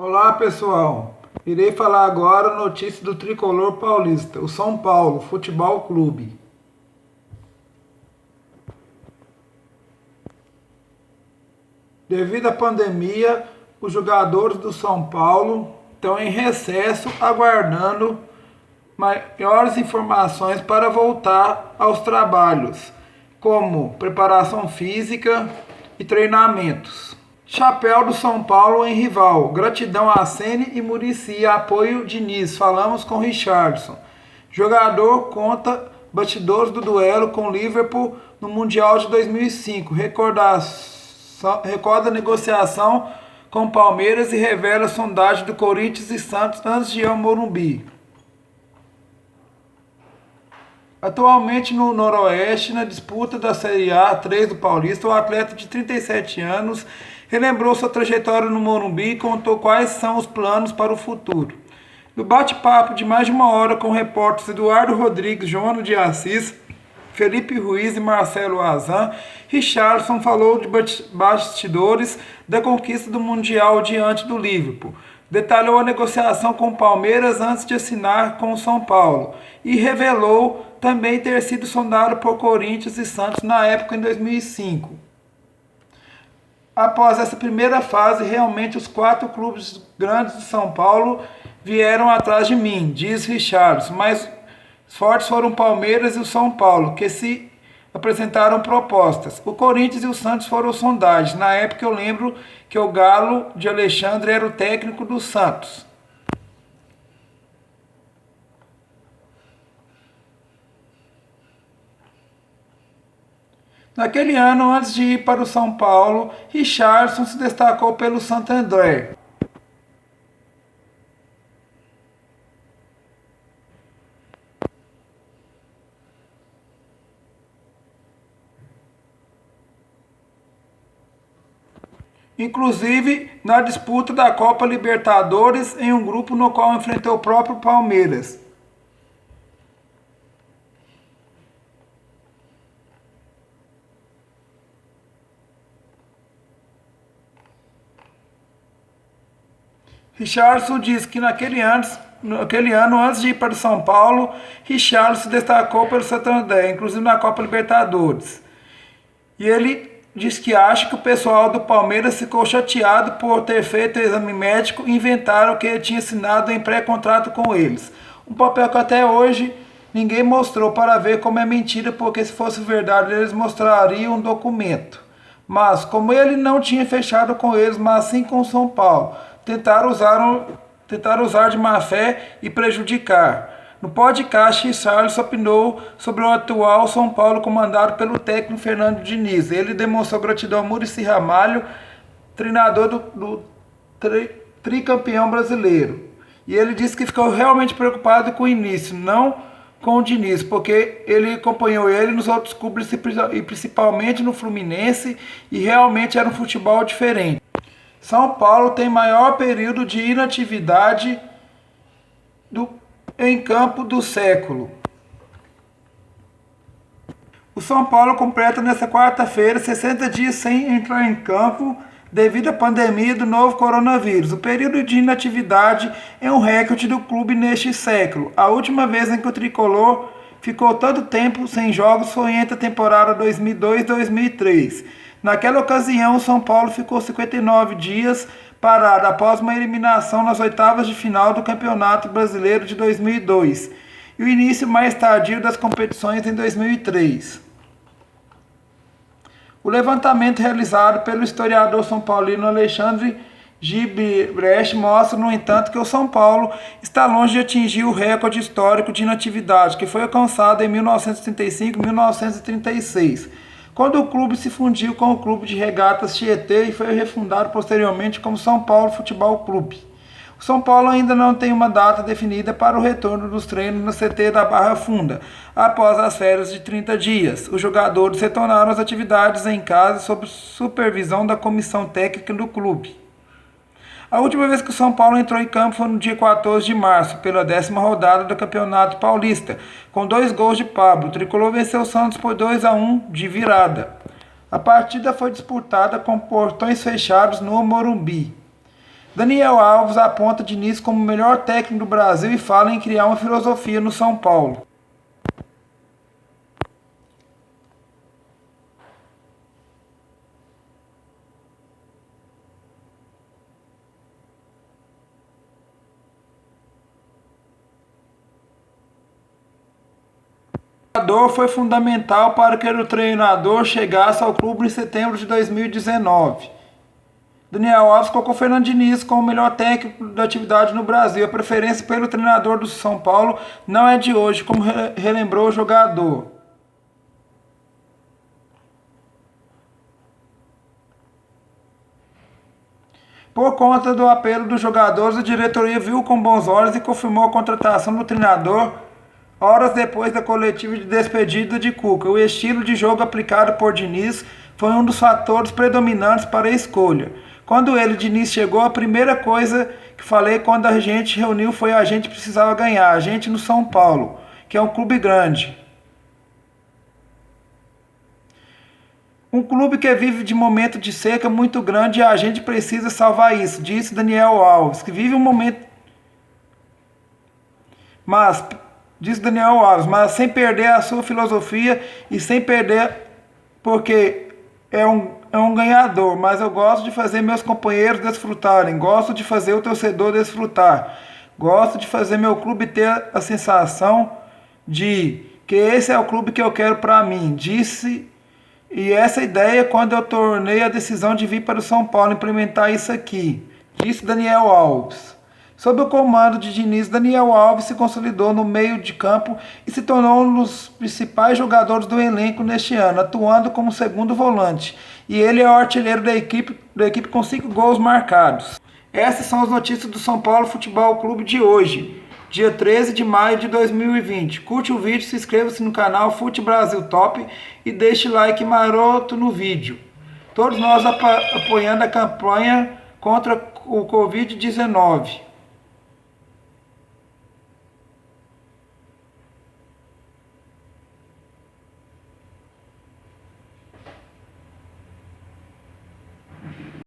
Olá pessoal, irei falar agora notícias do tricolor paulista, o São Paulo Futebol Clube. Devido à pandemia, os jogadores do São Paulo estão em recesso aguardando maiores informações para voltar aos trabalhos, como preparação física e treinamentos. Chapéu do São Paulo em rival. Gratidão a Ceni e Muricy. Apoio Diniz. Falamos com Richarlison. Jogador conta bastidores do duelo com Liverpool no Mundial de 2005. Recorda a negociação com Palmeiras e revela a sondagem do Corinthians e Santos antes de ir ao Morumbi. Atualmente no Noroeste, na disputa da Série A3 do Paulista, o atleta de 37 anos relembrou sua trajetória no Morumbi e contou quais são os planos para o futuro. No bate-papo de mais de uma hora com repórteres Eduardo Rodrigues, João de Assis, Felipe Ruiz e Marcelo Azam, Richarlison falou de bastidores da conquista do Mundial diante do Liverpool. Detalhou a negociação com o Palmeiras antes de assinar com o São Paulo e revelou também ter sido sondado por Corinthians e Santos na época em 2005. Após essa primeira fase, realmente os 4 clubes grandes de São Paulo vieram atrás de mim, diz Richarlison, mas fortes foram o Palmeiras e o São Paulo, que se apresentaram propostas. O Corinthians e o Santos foram sondagens. Na época eu lembro que o Galo de Alexandre era o técnico do Santos. Naquele ano, antes de ir para o São Paulo, Richarlison se destacou pelo Santo André. Inclusive na disputa da Copa Libertadores em um grupo no qual enfrentou o próprio Palmeiras. Richarlison diz que naquele ano, antes de ir para o São Paulo, Richarlison se destacou pelo Santander, inclusive na Copa Libertadores. E ele diz que acha que o pessoal do Palmeiras ficou chateado por ter feito o exame médico e inventaram que ele tinha assinado em pré-contrato com eles. Um papel que até hoje ninguém mostrou para ver como é mentira, porque se fosse verdade eles mostrariam um documento. Mas como ele não tinha fechado com eles, mas sim com o São Paulo, tentaram usar de má fé e prejudicar. No podcast, Richarlison opinou sobre o atual São Paulo comandado pelo técnico Fernando Diniz. Ele demonstrou gratidão a Muricy Ramalho, treinador do tricampeão brasileiro. E ele disse que ficou realmente preocupado com o início, não com o Diniz, porque ele acompanhou ele nos outros clubes e principalmente no Fluminense, e realmente era um futebol diferente. São Paulo tem maior período de inatividade em campo do século. O São Paulo completa nesta quarta-feira 60 dias sem entrar em campo devido à pandemia do novo coronavírus. O período de inatividade é um recorde do clube neste século. A última vez em que o tricolor ficou tanto tempo sem jogos foi entre a temporada 2002-2003. Naquela ocasião, o São Paulo ficou 59 dias parado após uma eliminação nas oitavas de final do Campeonato Brasileiro de 2002 e o início mais tardio das competições em 2003. O levantamento realizado pelo historiador são paulino Alexandre Gibrecht mostra, no entanto, que o São Paulo está longe de atingir o recorde histórico de inatividade, que foi alcançado em 1935 e 1936. Quando o clube se fundiu com o Clube de Regatas Tietê e foi refundado posteriormente como São Paulo Futebol Clube. O São Paulo ainda não tem uma data definida para o retorno dos treinos no CT da Barra Funda, após as férias de 30 dias. Os jogadores retornaram às atividades em casa sob supervisão da comissão técnica do clube. A última vez que o São Paulo entrou em campo foi no dia 14 de março, pela 10ª rodada do Campeonato Paulista, com 2 gols de Pablo. O tricolor venceu o Santos por 2-1 de virada. A partida foi disputada com portões fechados no Morumbi. Daniel Alves aponta Diniz como o melhor técnico do Brasil e fala em criar uma filosofia no São Paulo. O jogador foi fundamental para que o treinador chegasse ao clube em setembro de 2019. Daniel Alves colocou Fernando Diniz como o melhor técnico da atividade no Brasil. A preferência pelo treinador do São Paulo não é de hoje, como relembrou o jogador. Por conta do apelo dos jogadores, a diretoria viu com bons olhos e confirmou a contratação do treinador horas depois da coletiva de despedida de Cuca. O estilo de jogo aplicado por Diniz foi um dos fatores predominantes para a escolha. Quando ele, Diniz, chegou, a primeira coisa que falei quando a gente reuniu foi a gente precisava ganhar, a gente no São Paulo, que é um clube grande. Um clube que vive de momento de seca muito grande e a gente precisa salvar isso, disse Daniel Alves, que vive um momento... Disse Daniel Alves, mas sem perder a sua filosofia e sem perder, porque é um ganhador, mas eu gosto de fazer meus companheiros desfrutarem, gosto de fazer o torcedor desfrutar, gosto de fazer meu clube ter a sensação de que esse é o clube que eu quero para mim, disse, e essa ideia quando eu tornei a decisão de vir para o São Paulo implementar isso aqui, disse Daniel Alves. Sob o comando de Diniz, Daniel Alves se consolidou no meio de campo e se tornou um dos principais jogadores do elenco neste ano, atuando como segundo volante. E ele é o artilheiro da equipe com 5 gols marcados. Essas são as notícias do São Paulo Futebol Clube de hoje, dia 13 de maio de 2020. Curte o vídeo, se inscreva-se no canal Fute Brasil Top e deixe like maroto no vídeo. Todos nós apoiando a campanha contra o Covid-19.